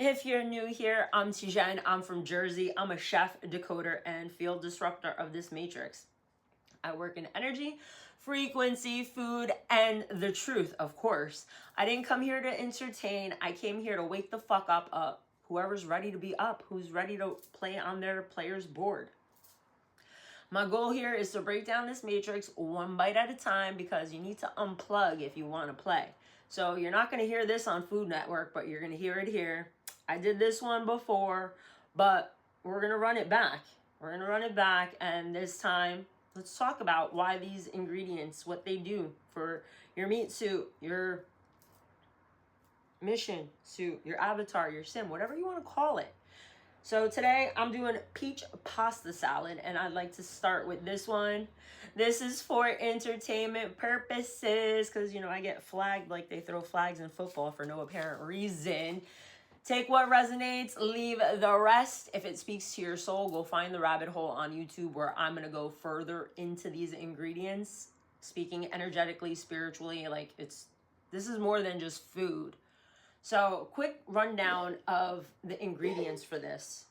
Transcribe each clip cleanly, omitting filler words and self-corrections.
If you're new here, I'm Dijon. I'm from Jersey. I'm a chef, decoder, and field disruptor of this matrix. I work in energy, frequency, food, and the truth, of course. I didn't come here to entertain. I came here to wake the fuck up. Whoever's ready to be up, who's ready to play on their player's board. My goal here is to break down this matrix one bite at a time because you need to unplug if you want to play. So you're not going to hear this on Food Network, but you're going to hear it here. I did this one before, but we're going to run it back. We're going to run it back, and this time, let's talk about why these ingredients, what they do for your meat suit, your mission suit, your avatar, your sim, whatever you want to call it. So today I'm doing peach pasta salad, and I'd like to start with this one. This is for entertainment purposes because, you know, I get flagged like they throw flags in football for no apparent reason. Take what resonates, leave the rest. If it speaks to your soul, go find the rabbit hole on YouTube where I'm going to go further into these ingredients, speaking energetically, spiritually. Like this is more than just food. So quick rundown of the ingredients for this.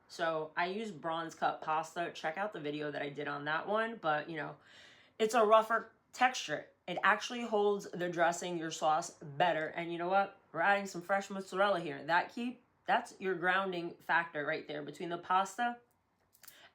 So I use bronze cut pasta. Check out the video that I did on that one. But, you know, it's a rougher texture. It actually holds the dressing, your sauce, better. And you know what? We're adding some fresh mozzarella here. That's your grounding factor right there between the pasta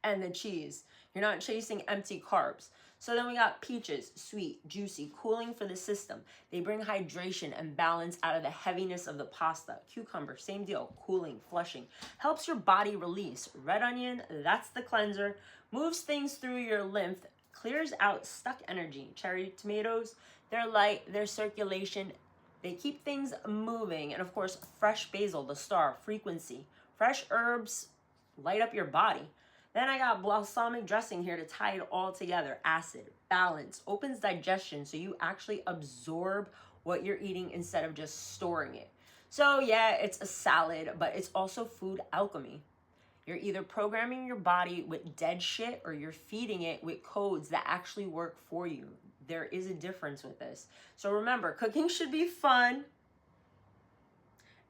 and the cheese. You're not chasing empty carbs. So then we got peaches, sweet, juicy, cooling for the system. They bring hydration and balance out of the heaviness of the pasta. Cucumber, same deal, cooling, flushing. Helps your body release. Red onion, that's the cleanser. Moves things through your lymph, clears out stuck energy. Cherry tomatoes, they're light, they're circulation. They keep things moving. And of course, fresh basil, the star, frequency. Fresh herbs light up your body. Then I got balsamic dressing here to tie it all together. Acid, balance, opens digestion so you actually absorb what you're eating instead of just storing it. So yeah, it's a salad, but it's also food alchemy. You're either programming your body with dead shit or you're feeding it with codes that actually work for you. There is a difference with this. So remember, cooking should be fun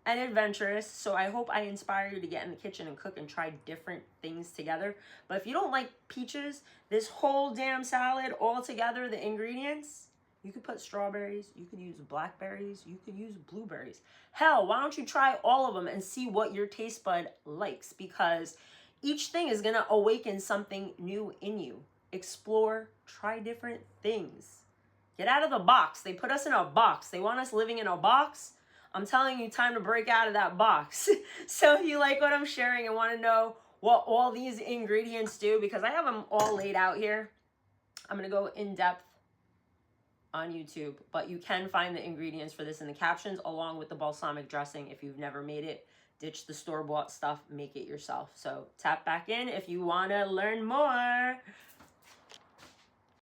and adventurous. So I hope I inspire you to get in the kitchen and cook and try different things together. But if you don't like peaches, this whole damn salad all together, the ingredients, you could put strawberries, you could use blackberries, you could use blueberries. Hell, why don't you try all of them and see what your taste bud likes? Because each thing is going to awaken something new in you. Explore, try different things. Get out of the box. They put us in a box. They want us living in a box. I'm telling you, time to break out of that box. So if you like what I'm sharing and want to know what all these ingredients do, because I have them all laid out here, I'm going to go in depth on YouTube, but you can find the ingredients for this in the captions along with the balsamic dressing. If you've never made it, ditch the store-bought stuff, make it yourself. So tap back in if you want to learn more.